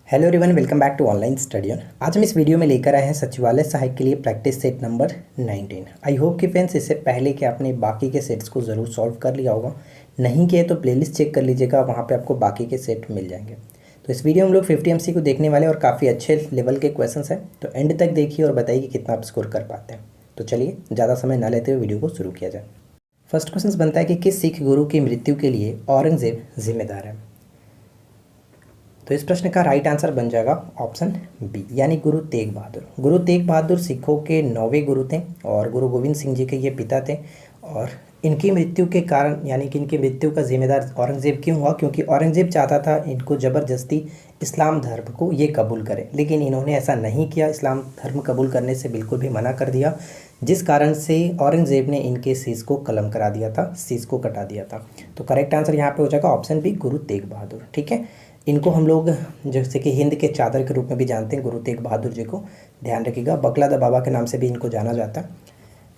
Hello everyone, welcome back to online study on. आज हम इस वीडियो में लेकर आए हैं सचिवालय सहायक के लिए practice set number 19। I hope कि फ्रेंड्स इससे पहले कि आपने बाकी के सेट्स को ज़रूर सॉल्व कर लिया होगा। नहीं किए तो प्लेलिस्ट चेक कर लीजिएगा, वहाँ पे आपको बाकी के सेट मिल जाएंगे। तो इस वीडियो में हम लोग 50 MC को देखने वाले और काफ़ी अच्छे लेवल के क्वेश्चन हैं, तो एंड तक देखिए और बताइए कि कितना आप स्कोर कर पाते हैं। तो चलिए ज़्यादा समय न लेते हुए वीडियो को शुरू किया जाए। फर्स्ट क्वेश्चन बनता है कि किस सिख गुरु की मृत्यु के लिए औरंगजेब जिम्मेदार है। तो इस प्रश्न का राइट आंसर बन जाएगा ऑप्शन बी, यानी गुरु तेग बहादुर। गुरु तेग बहादुर सिखों के 9वें गुरु थे और गुरु गोविंद सिंह जी के ये पिता थे। और इनकी मृत्यु के कारण, यानी कि इनकी मृत्यु का जिम्मेदार औरंगजेब क्यों हुआ, क्योंकि औरंगजेब चाहता था इनको ज़बरदस्ती इस्लाम धर्म को ये कबूल करें, लेकिन इन्होंने ऐसा नहीं किया। इस्लाम धर्म कबूल करने से बिल्कुल भी मना कर दिया, जिस कारण से औरंगजेब ने इनके शीश को कलम करा दिया था, शीश को कटा दिया था। तो करेक्ट आंसर यहाँ पे हो जाएगा ऑप्शन बी, गुरु तेग बहादुर। ठीक है, इनको हम लोग जैसे कि हिंद के चादर के रूप में भी जानते हैं, गुरु तेग बहादुर जी को। ध्यान रखिएगा, बकलादा बाबा के नाम से भी इनको जाना जाता है।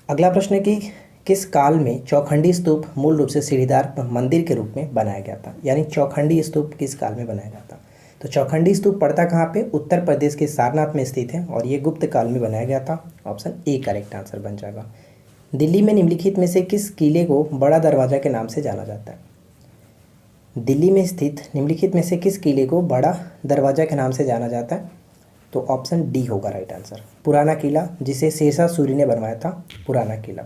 अगला प्रश्न है कि किस काल में चौखंडी स्तूप मूल रूप से सीढ़ीदार मंदिर के रूप में बनाया गया था, यानी चौखंडी स्तूप किस काल में बनाया गया था। तो चौखंडी स्तूप पड़ता कहाँ पे, उत्तर प्रदेश के सारनाथ में स्थित है और ये गुप्त काल में बनाया गया था। ऑप्शन ए करेक्ट आंसर बन जाएगा। दिल्ली में निम्नलिखित में से किस किले को बड़ा दरवाजा के नाम से जाना जाता है। दिल्ली में स्थित निम्नलिखित में से किस किले को बड़ा दरवाजा के नाम से जाना जाता है। तो ऑप्शन डी होगा राइट आंसर, पुराना किला, जिसे शेरशाह सूरी ने बनवाया था, पुराना किला।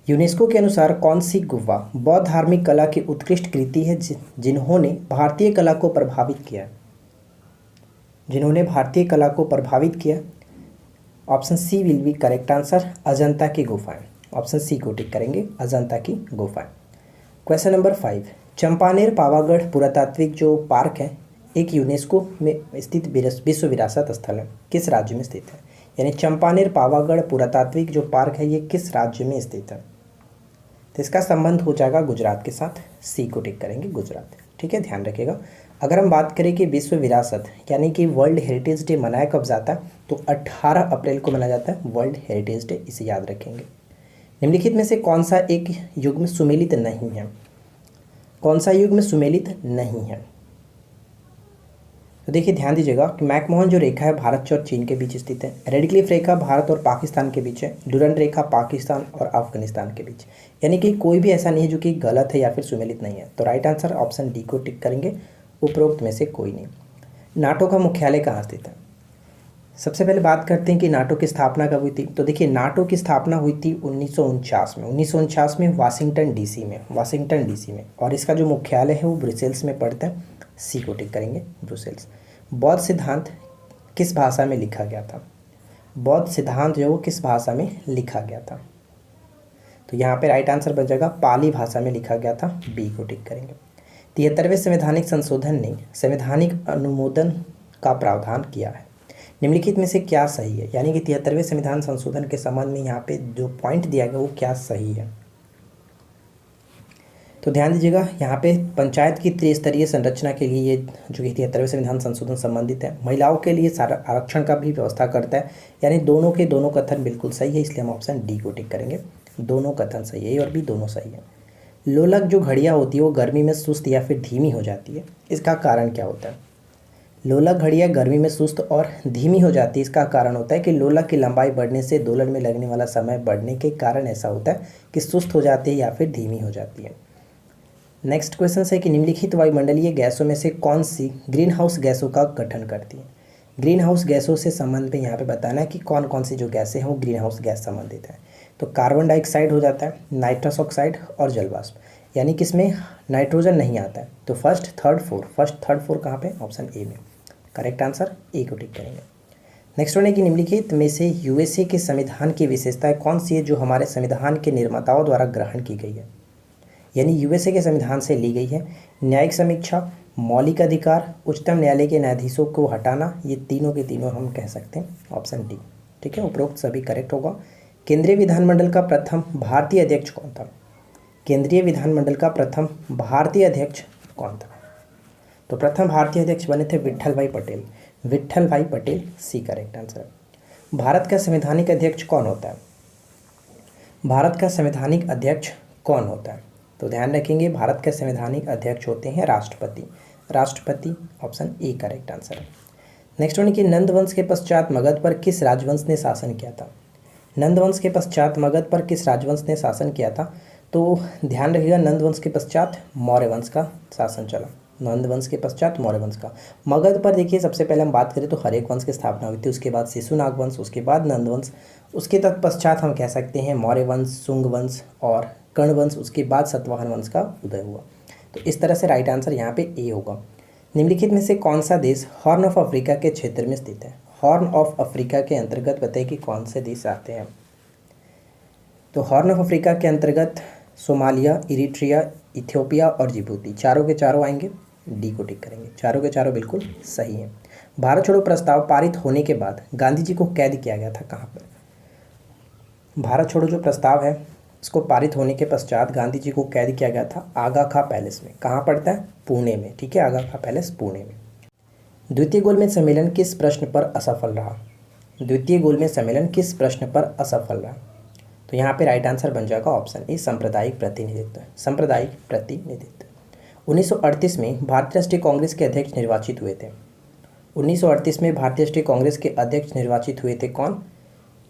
यूनेस्को के अनुसार कौन सी गुफा बौद्ध धार्मिक कला की उत्कृष्ट कृति है जिन्होंने भारतीय कला को प्रभावित किया, जिन्होंने भारतीय कला को प्रभावित किया। Option C will be correct answer, Ajanta की गुफाएं। ऑप्शन सी को टिक करेंगे, अजंता की गुफाएं। क्वेश्चन नंबर 5, चंपानेर पावागढ़ पुरातात्विक जो पार्क है एक यूनेस्को में स्थित विश्व विरासत स्थल है, किस राज्य में स्थित है। यानी चंपानेर पावागढ़ पुरातात्विक जो पार्क है ये किस राज्य में स्थित है। तो इसका संबंध हो जाएगा गुजरात के साथ, सी को टिक करेंगे, गुजरात। ठीक है, ध्यान रखिएगा। अगर हम बात करें कि विश्व विरासत यानी कि वर्ल्ड हेरिटेज डे मनाया कब जाता है, तो 18 अप्रैल को मनाया जाता है वर्ल्ड हेरिटेज डे, इसे याद रखेंगे। निम्नलिखित में से कौन सा एक युग में सुमेलित नहीं है, कौन सा युग में सुमेलित नहीं है। तो देखिए ध्यान दीजिएगा कि मैकमोहन जो रेखा है भारत और चीन के बीच स्थित है। रेडक्लिफ रेखा भारत और पाकिस्तान के बीच है। डुरंड रेखा पाकिस्तान और अफगानिस्तान के बीच। यानी कि कोई भी ऐसा नहीं है जो कि गलत है या फिर सुमेलित नहीं है। तो राइट आंसर ऑप्शन डी को टिक करेंगे, उपरोक्त में से कोई नहीं। नाटो का मुख्यालय कहाँ स्थित है। सबसे पहले बात करते हैं कि नाटो की स्थापना कब हुई थी। तो देखिए नाटो की स्थापना हुई थी 1949 में, 1949 में वाशिंगटन डीसी में, वाशिंगटन डीसी में। और इसका जो मुख्यालय है वो ब्रुसेल्स में पड़ता है, सी को टिक करेंगे, ब्रुसेल्स। बौद्ध सिद्धांत किस भाषा में लिखा गया था। बौद्ध सिद्धांत जो है वो किस भाषा में लिखा गया था। तो यहाँ पे राइट आंसर बन जाएगा पाली भाषा में लिखा गया था, बी को टिक करेंगे। 73वें संवैधानिक संशोधन ने संवैधानिक अनुमोदन का प्रावधान किया है। निम्नलिखित में से क्या सही है, यानी कि 73वें संविधान संशोधन के संबंध में यहाँ पे जो पॉइंट दिया गया वो क्या सही है। तो ध्यान दीजिएगा, यहाँ पे पंचायत की त्रिस्तरीय संरचना के लिए ये जो कि 73वें संविधान संशोधन संबंधित है। महिलाओं के लिए सारा आरक्षण का भी व्यवस्था करता है, यानी दोनों के दोनों कथन बिल्कुल सही है, इसलिए हम ऑप्शन डी को टिक करेंगे। दोनों कथन सही है, ए और बी दोनों सही है। लोलक जो घड़ियाँ होती है वो गर्मी में सुस्त या फिर धीमी हो जाती है, इसका कारण क्या होता है। लोलक घड़ियाँ गर्मी में सुस्त और धीमी हो जाती है, इसका कारण होता है कि लोलक की लंबाई बढ़ने से दोलन में लगने वाला समय बढ़ने के कारण ऐसा होता है कि सुस्त हो जाती है या फिर धीमी हो जाती है। नेक्स्ट क्वेश्चन है कि निम्नलिखित वायुमंडलीय गैसों में से कौन सी ग्रीन हाउस गैसों का गठन करती है। ग्रीन हाउस गैसों से संबंध में यहाँ पे बताना है कि कौन कौन सी जो गैसें हैं वो ग्रीन हाउस गैस संबंधित है। तो कार्बन डाइऑक्साइड हो जाता है, नाइट्रस ऑक्साइड और जलवाष्प, यानी कि इसमें नाइट्रोजन नहीं आता है। तो फर्स्ट थर्ड फोर कहाँ पे, ऑप्शन ए में। करेक्ट आंसर ए को टिक करेंगे। नेक्स्ट वन है कि निम्नलिखित में से यूएसए के संविधान की विशेषताएं कौन सी है जो हमारे संविधान के निर्माताओं द्वारा ग्रहण की गई है, यानी यूएसए के संविधान से ली गई है। न्यायिक समीक्षा, मौलिक अधिकार, उच्चतम न्यायालय के न्यायाधीशों को हटाना, ये तीनों के तीनों हम कह सकते हैं, ऑप्शन डी। ठीक है, उपरोक्त सभी करेक्ट होगा। केंद्रीय विधानमंडल का प्रथम भारतीय अध्यक्ष कौन था। केंद्रीय विधानमंडल का प्रथम भारतीय अध्यक्ष कौन था। तो प्रथम भारतीय अध्यक्ष बने थे Vitthal bhai Patel, Vitthal bhai Patel, C correct answer. Bharat का संवैधानिक अध्यक्ष कौन होता है। भारत का संवैधानिक अध्यक्ष कौन होता है। तो ध्यान रखेंगे, भारत के संवैधानिक अध्यक्ष होते हैं राष्ट्रपति, राष्ट्रपति, ऑप्शन ए करेक्ट आंसर है। नेक्स्ट वन कि नंद वंश के पश्चात मगध पर किस राजवंश ने शासन किया था। नंद वंश के पश्चात मगध पर किस राजवंश ने शासन किया था। तो ध्यान रखिएगा, नंद वंश के पश्चात मौर्य वंश का शासन चला। नंद वंश के पश्चात मौर्य वंश का। मगध पर देखिए सबसे पहले हम बात करें तो हरेक वंश की स्थापना हुई थी, उसके बाद शिशुनाग वंश, उसके बाद नंद वंश, उसके तत्पश्चात हम कह सकते हैं मौर्य वंश, शुंग वंश और कर्ण वंश, उसके बाद सातवाहन वंश का उदय हुआ। तो इस तरह से राइट आंसर यहाँ पे ए होगा। निम्नलिखित में से कौन सा देश हॉर्न ऑफ अफ्रीका के क्षेत्र में स्थित है। हॉर्न ऑफ अफ्रीका के अंतर्गत बताइए कि कौन से देश आते हैं। तो हॉर्न ऑफ अफ्रीका के अंतर्गत सोमालिया, इरिट्रिया, इथियोपिया और जिबूती, चारों के चारों आएंगे। डी को टिक करेंगे, चारों के चारों बिल्कुल सही हैं। भारत छोड़ो प्रस्ताव पारित होने के बाद गांधी जी को कैद किया गया था कहाँ पर। भारत छोड़ो जो प्रस्ताव है इसको पारित होने के पश्चात गांधी जी को कैद किया गया था आगा खां पैलेस में। कहाँ पड़ता है, पुणे में, ठीक है, आगा खां पैलेस पुणे में। द्वितीय गोलमेज सम्मेलन किस प्रश्न पर असफल रहा। द्वितीय गोलमेज सम्मेलन किस प्रश्न पर असफल रहा। तो यहाँ पे राइट आंसर बन जाएगा ऑप्शन ए, सांप्रदायिक प्रतिनिधित्व। सांप्रदायिक प्रतिनिधित्व। 1938 में भारतीय राष्ट्रीय कांग्रेस के अध्यक्ष निर्वाचित हुए थे। 1938 में भारतीय राष्ट्रीय कांग्रेस के अध्यक्ष निर्वाचित हुए थे कौन।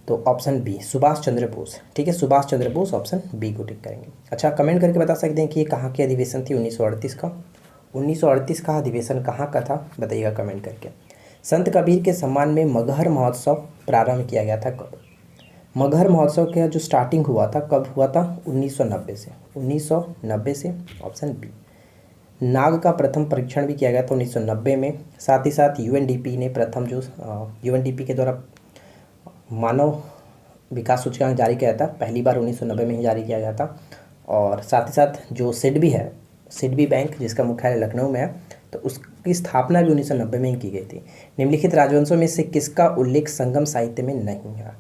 तो ऑप्शन बी, सुभाष चंद्र बोस, ठीक है, सुभाष चंद्र बोस, ऑप्शन बी को टिक करेंगे। अच्छा, कमेंट करके बता सकते हैं कि ये कहाँ की अधिवेशन थी 1938 का। 1938 का अधिवेशन कहाँ का था बताइएगा कमेंट करके। संत कबीर के सम्मान में मगहर महोत्सव प्रारंभ किया गया था कब। मगहर महोत्सव का जो स्टार्टिंग हुआ था कब हुआ था, 1990 से। 1990 से, ऑप्शन बी। नाग का प्रथम परीक्षण भी किया गया था 1990 में। साथ ही साथ यूएनडीपी ने प्रथम जो यूएनडीपी के द्वारा मानव विकास सूचकांक जारी किया था, पहली बार 1990 में ही जारी किया गया था। और साथ ही साथ जो सिडबी है, सिडबी बैंक जिसका मुख्यालय लखनऊ में है, तो उसकी स्थापना भी 1990 में ही की गई थी। निम्नलिखित राजवंशों में से किसका उल्लेख संगम साहित्य में नहीं है।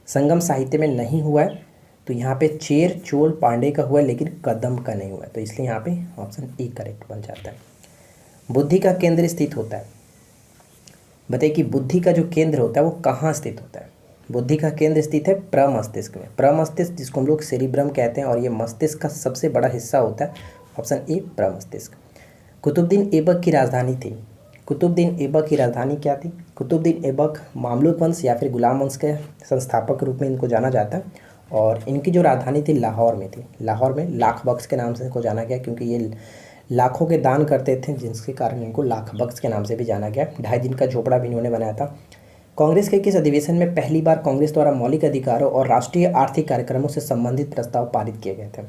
संगम साहित्य में नहीं हुआ है तो यहाँ पे चेर, चोल, पांडे का हुआ है लेकिन कदम का नहीं हुआ है, तो इसलिए यहाँ पे ऑप्शन ए करेक्ट बन जाता है। बुद्धि का केंद्र स्थित होता है, बताइए कि बुद्धि का जो केंद्र होता है वो कहाँ स्थित होता है। बुद्धि का केंद्र स्थित है प्रमस्तिष्क में। प्रमस्तिष्क जिसको हम लोग सेरिब्रम कहते हैं और ये मस्तिष्क का सबसे बड़ा हिस्सा होता है, ऑप्शन ए प्रमस्तिष्क। कुतुबुद्दीन ऐबक की राजधानी थी। कुतुबुद्दीन ऐबक की राजधानी क्या थी। कुतुबुद्दीन ऐबक मामलुक वंश या फिर गुलाम वंश के संस्थापक के रूप में इनको जाना जाता है और इनकी जो राजधानी थी लाहौर में थी। लाहौर में लाख बख्श के नाम से इनको जाना गया क्योंकि ये लाखों के दान करते थे, जिसके कारण इनको लाख बख्श के नाम से भी जाना गया। 2.5 दिन का झोपड़ा भी इन्होंने बनाया था। कांग्रेस के किस अधिवेशन में पहली बार कांग्रेस द्वारा मौलिक अधिकारों और राष्ट्रीय आर्थिक कार्यक्रमों से संबंधित प्रस्ताव पारित किए गए थे।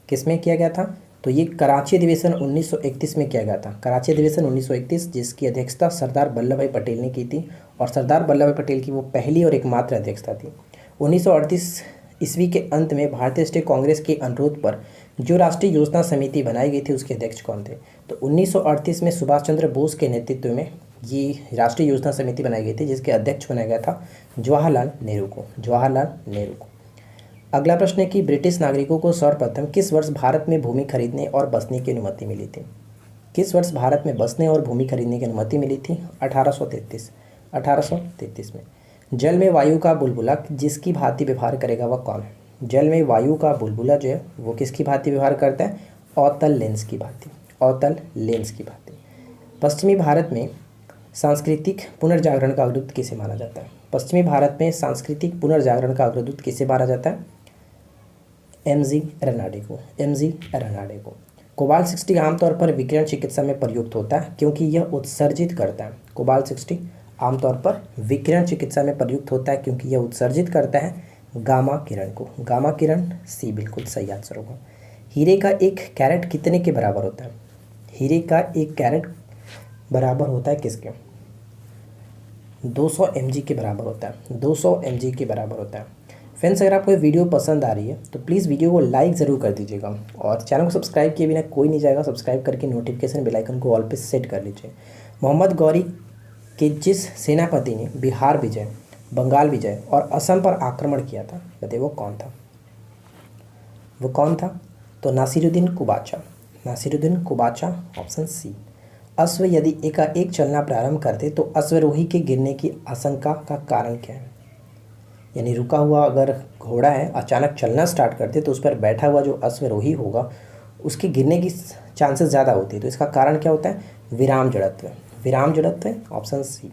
किसमें किया गया था, तो ये कराची अधिवेशन 1931 में किया गया था। कराची अधिवेशन 1931 जिसकी अध्यक्षता सरदार वल्लभ भाई पटेल ने की थी और सरदार वल्लभ भाई पटेल की वो पहली और एकमात्र अध्यक्षता थी। 1938 ईस्वी के अंत में भारतीय राष्ट्रीय कांग्रेस के अनुरोध पर जो राष्ट्रीय योजना समिति बनाई गई थी उसके अध्यक्ष कौन थे। तो 1938 में सुभाष चंद्र बोस के नेतृत्व में ये राष्ट्रीय योजना समिति बनाई गई थी जिसके अध्यक्ष बनाया गया था जवाहरलाल नेहरू को। जवाहरलाल नेहरू को। अगला प्रश्न है कि ब्रिटिश नागरिकों को सर्वप्रथम किस वर्ष भारत में भूमि खरीदने और बसने की अनुमति मिली थी। किस वर्ष भारत में बसने और भूमि खरीदने की अनुमति मिली थी। 1833 में। जल में वायु का बुलबुला जिसकी भांति व्यवहार करेगा वह कौन है। जल में वायु का बुलबुला जो है वो किसकी भांति व्यवहार करता है, अवतल लेंस की भांति। अवतल लेंस की भांति। पश्चिमी भारत में सांस्कृतिक पुनर्जागरण का अग्रदूत किसे माना जाता है। पश्चिमी भारत में सांस्कृतिक पुनर्जागरण का अग्रदूत किसे माना जाता है, एमजी रनाडे को। एमजी रनाडे को। कोबाल्ट 60 आमतौर पर विकिरण चिकित्सा में प्रयुक्त होता है क्योंकि यह उत्सर्जित करता है। कोबाल्ट 60 आमतौर पर विकिरण चिकित्सा में प्रयुक्त होता है क्योंकि यह उत्सर्जित करता है गामा किरण को। गामा किरण, सी बिल्कुल सही आंसर होगा। हीरे का एक कैरेट कितने के बराबर होता है। हीरे का एक कैरेट बराबर होता है किसके, 200 mg के बराबर होता है। 200 mg के बराबर होता है। फ्रेंड्स, अगर आपको ये वीडियो पसंद आ रही है तो प्लीज़ वीडियो को लाइक ज़रूर कर दीजिएगा और चैनल को सब्सक्राइब किए बिना कोई नहीं जाएगा। सब्सक्राइब करके नोटिफिकेशन बेल आइकन को ऑल पे सेट कर लीजिए। मोहम्मद गौरी के जिस सेनापति ने बिहार विजय, बंगाल विजय और असम पर आक्रमण किया था, बताइए वो कौन था। वो कौन था, तो नासिरुद्दीन कुबाचा। Nasiruddin Qubacha, option C. अश्व यदि एकाएक चलना प्रारंभ करते तो अश्वरोही के गिरने की आशंका का कारण क्या है। यानी रुका हुआ अगर घोड़ा है अचानक चलना स्टार्ट करते तो उस पर बैठा हुआ जो अश्वरोही होगा उसके गिरने की चांसेस ज़्यादा होती है। तो इसका कारण क्या होता है, विराम जड़त्व। विराम जड़त्व है, ऑप्शन सी।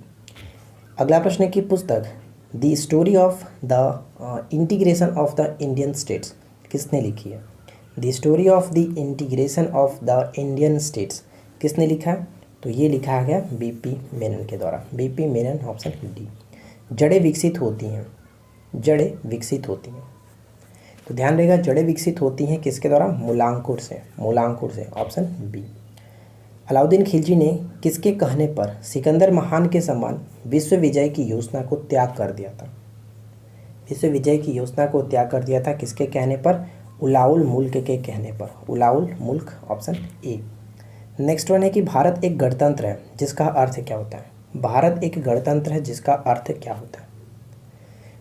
अगला प्रश्न है कि पुस्तक the story of the integration of the Indian states किसने लिखी है? The story of the integration of the Indian states किसने लिखा है? तो ये लिखा गया बीपी मेनन के द्वारा, बीपी मेनन, ऑप्शन डी। जड़ें विकसित होती हैं, जड़ें विकसित होती हैं, तो ध्यान रहेगा जड़ें विकसित होती हैं किसके द्वारा? मूलांकुर से, मूलांकुर से, ऑप्शन बी। अलाउद्दीन खिलजी ने किसके कहने पर सिकंदर महान के समान विश्व विजय की योजना को त्याग कर दिया था? विश्व विजय की योजना को त्याग कर दिया था किसके कहने पर? उलाउल मुल्क के कहने पर, उलाउल मुल्क, ऑप्शन ए। नेक्स्ट वन है कि भारत एक गणतंत्र है जिसका अर्थ क्या होता है? भारत एक गणतंत्र है जिसका अर्थ क्या होता है?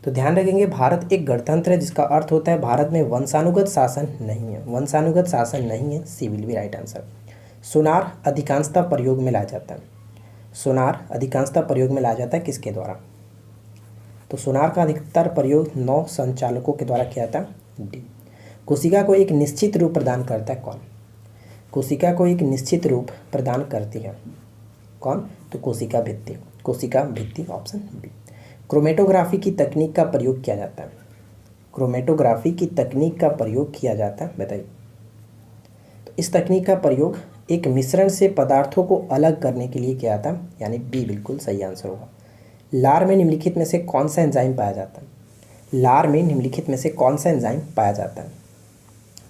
तो ध्यान रखेंगे भारत एक गणतंत्र है जिसका अर्थ होता है भारत में वंशानुगत शासन नहीं है, वंशानुगत शासन नहीं है, सी विल बी राइट आंसर। सोनार अधिकांशतः प्रयोग में लाया जाता है, सोनार अधिकांशतः प्रयोग में लाया जाता है किसके द्वारा? तो सोनार का अधिकतर प्रयोग नौ संचालकों के द्वारा किया जाता है, डी। कोशिका को एक निश्चित रूप प्रदान करता है कौन? कोशिका को एक निश्चित रूप प्रदान करती है कौन? तो कोशिका भित्ति, कोशिका भित्ति, ऑप्शन बी। क्रोमेटोग्राफी की तकनीक का प्रयोग किया जाता है, क्रोमेटोग्राफी की तकनीक का प्रयोग किया जाता है, बताइए। तो इस तकनीक का प्रयोग एक मिश्रण से पदार्थों को अलग करने के लिए किया जाता है, यानी बी बिल्कुल सही आंसर होगा। लार में निम्नलिखित में से कौन सा एंजाइम पाया जाता है? लार में निम्नलिखित में से कौन सा एंजाइम पाया जाता है?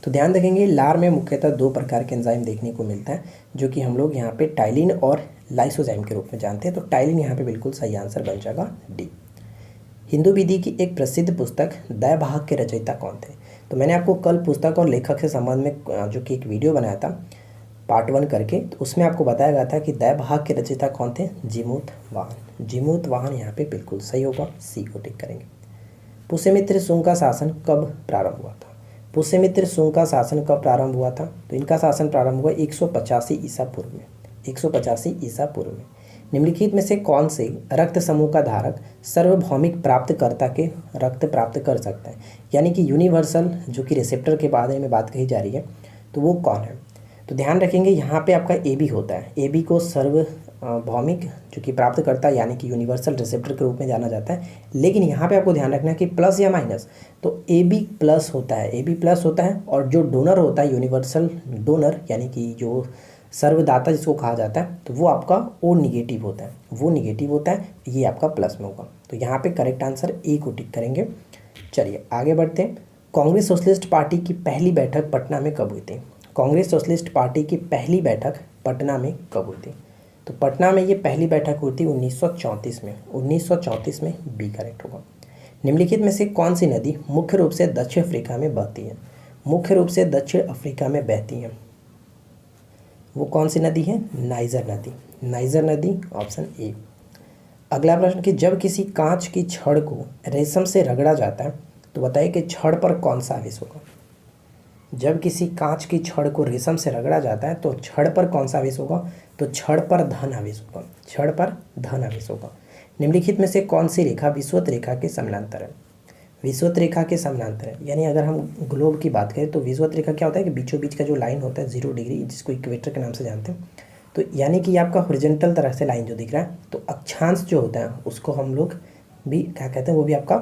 तो ध्यान रखेंगे लार में मुख्यतः दो प्रकार के एंजाइम देखने को मिलता है, जो कि हम लोग यहाँ पे टाइलिन और लाइसोजाइम के रूप में जानते हैं। तो टाइलिन यहाँ पे बिल्कुल सही आंसर बन जाएगा, डी। हिंदू विधि की एक प्रसिद्ध पुस्तक दैवभाग के रचयिता कौन थे? तो मैंने आपको कल पुस्तक और लेखक के संबंध में जो कि एक वीडियो बनाया था पार्ट 1 करके, तो उसमें आपको बताया गया था कि दैवभाग के रचयिता कौन थे? जीमूतवाहन, जीमूतवाहन यहाँ पे बिल्कुल सही होगा, सी को टिक करेंगे। पुष्यमित्र शुंग का शासन कब प्रारंभ हुआ था? पुष्यमित्र शुंग का शासन कब प्रारंभ हुआ था? तो इनका शासन प्रारंभ हुआ 185 ईसा पूर्व में, 185 ईसा पूर्व में। निम्नलिखित में से कौन से रक्त समूह का धारक सार्वभौमिक प्राप्तकर्ता के रक्त प्राप्त कर सकता है? यानी कि यूनिवर्सल जो कि रिसेप्टर के बारे में बात कही जा रही है, तो वो कौन है? तो ध्यान रखेंगे यहाँ पे आपका ए बी होता है, ए बी को सार्वभौमिक जो कि प्राप्तकर्ता यानी कि यूनिवर्सल रिसेप्टर के रूप में जाना जाता है। लेकिन यहाँ पे आपको ध्यान रखना है कि प्लस या माइनस, तो ए बी प्लस होता है, ए बी प्लस होता है, और जो डोनर होता है यूनिवर्सल डोनर यानी कि जो सर्वदाता जिसको कहा जाता है, तो वो आपका ओ निगेटिव होता है, वो निगेटिव होता है, ये आपका प्लस में होगा। तो यहाँ पे करेक्ट आंसर ए को टिक करेंगे। चलिए आगे बढ़ते हैं। कांग्रेस सोशलिस्ट पार्टी की पहली बैठक पटना में कब हुई थी? कांग्रेस सोशलिस्ट पार्टी की पहली बैठक पटना में कब हुई थी? तो पटना में ये पहली बैठक हुई थी 1934 में, 1934 में, बी करेक्ट होगा। निम्नलिखित में से कौन सी नदी मुख्य रूप से दक्षिण अफ्रीका में बहती है? मुख्य रूप से दक्षिण अफ्रीका में बहती है, वो कौन सी नदी है? नाइजर नदी, नाइजर नदी, ऑप्शन ए। अगला प्रश्न कि जब किसी कांच की छड़ को रेशम से रगड़ा जाता है, तो बताइए कि छड़ पर कौन सा आवेश होगा? जब किसी कांच की छड़ को रेशम से रगड़ा जाता है तो छड़ पर कौन सा आवेश होगा? तो छड़ पर धन आवेश होगा, छड़ पर धन आवेश होगा। निम्नलिखित में से कौन सी रेखा विषुवत रेखा के समानांतर है? विषुवत रेखा के समानांतर है, यानी अगर हम ग्लोब की बात करें तो विषुवत रेखा क्या होता है कि बीचों बीच का जो लाइन होता है 0 डिग्री, जिसको इक्वेटर के नाम से जानते हैं, तो यानी कि आपका हॉरिजॉन्टल तरह से लाइन जो दिख रहा है, तो अक्षांश जो होता है उसको हम लोग भी क्या कहते हैं, वो भी आपका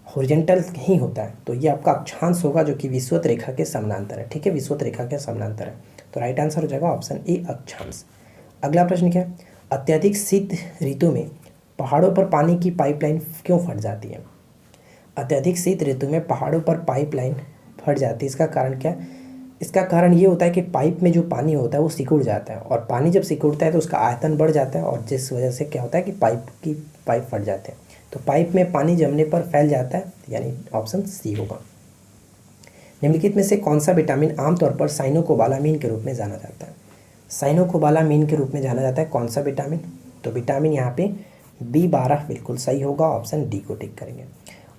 हॉरिजॉन्टल ही होता है। तो ये आपका अक्षांश होगा जो कि विषुवत रेखा के समानांतर है, ठीक है, विषुवत रेखा के समानांतर है। तो राइट आंसर हो जाएगा ऑप्शन ए, अक्षांश। अगला प्रश्न क्या है? अत्यधिक शीत ऋतु में पहाड़ों पर पानी की पाइपलाइन क्यों फट जाती है? अत्यधिक शीत ऋतु में पहाड़ों पर पाइपलाइन फट जाती है, इसका कारण क्या है? इसका कारण ये होता है कि पाइप में जो पानी होता है वो सिकुड़ जाता है, और पानी जब सिकुड़ता है तो उसका आयतन बढ़ जाता है, और जिस वजह से क्या होता है कि पाइप फट जाते हैं। तो पाइप में पानी जमने पर फैल जाता है, यानी ऑप्शन सी होगा। निम्नलिखित में से कौन सा विटामिन आमतौर पर साइनोकोबालामीन के रूप में जाना जाता है? साइनोकोबालामीन के रूप में जाना जाता है कौन सा विटामिन? तो विटामिन यहाँ पे B12 बिल्कुल सही होगा, ऑप्शन डी को टिक करेंगे।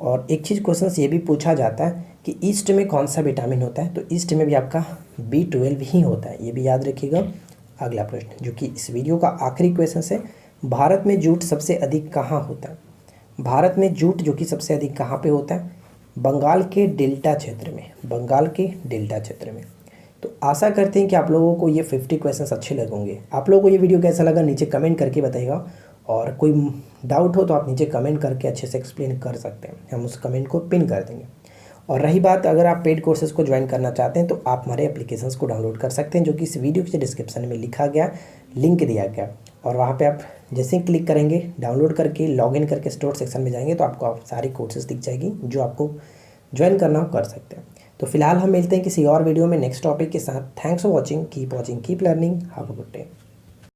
और एक चीज़ क्वेश्चन ये भी पूछा जाता है कि ईस्ट में कौन सा विटामिन होता है? तो ईस्ट में भी आपका B12 ही होता है, ये भी याद रखिएगा। अगला प्रश्न जो कि इस वीडियो का आखिरी क्वेश्चन है, भारत में जूट सबसे अधिक कहाँ होता है? भारत में जूट जो कि सबसे अधिक कहाँ पे होता है? बंगाल के डेल्टा क्षेत्र में, बंगाल के डेल्टा क्षेत्र में। तो आशा करते हैं कि आप लोगों को ये 50 क्वेश्चंस अच्छे लगेंगे। आप लोगों को ये वीडियो कैसा लगा नीचे कमेंट करके बताइएगा, और कोई डाउट हो तो आप नीचे कमेंट करके अच्छे से एक्सप्लेन कर सकते हैं, हम उस कमेंट को पिन कर देंगे। और रही बात, अगर आप पेड कोर्सेज़ को ज्वाइन करना चाहते हैं तो आप हमारे एप्लीकेशंस को डाउनलोड कर सकते हैं, जो कि इस वीडियो के डिस्क्रिप्शन में लिखा गया लिंक दिया गया, और वहाँ पे आप जैसे ही क्लिक करेंगे डाउनलोड करके लॉगिन करके स्टोर सेक्शन में जाएंगे तो आपको आप सारी कोर्सेज़ दिख जाएगी जो आपको ज्वाइन करना हो कर सकते हैं। तो फिलहाल हम मिलते हैं किसी और वीडियो में नेक्स्ट टॉपिक के साथ। Thanks for watching, keep learning, have a good day.